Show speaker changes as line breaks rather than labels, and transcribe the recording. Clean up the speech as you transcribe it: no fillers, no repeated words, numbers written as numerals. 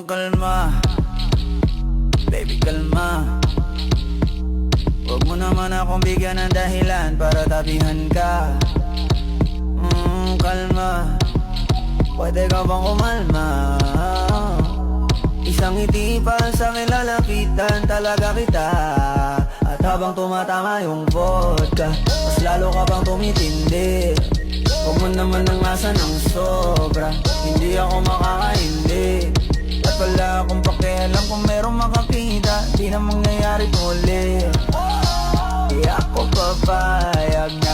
kalma, baby kalma. Huwag mo naman akong bigyan ng dahilan para tabihan ka. Kalma, pwede ka bang kumalma? Isang ngiti pa sa akin lalapitan talaga kita. At habang tumatama yung vodka, mas lalo ka bang tumitindi. Huwag mo naman ang asa ng sobra, hindi ako makakaindi. At wala akong pakialam kung merong makakita, di na mangyayari muli. Di ako papayag na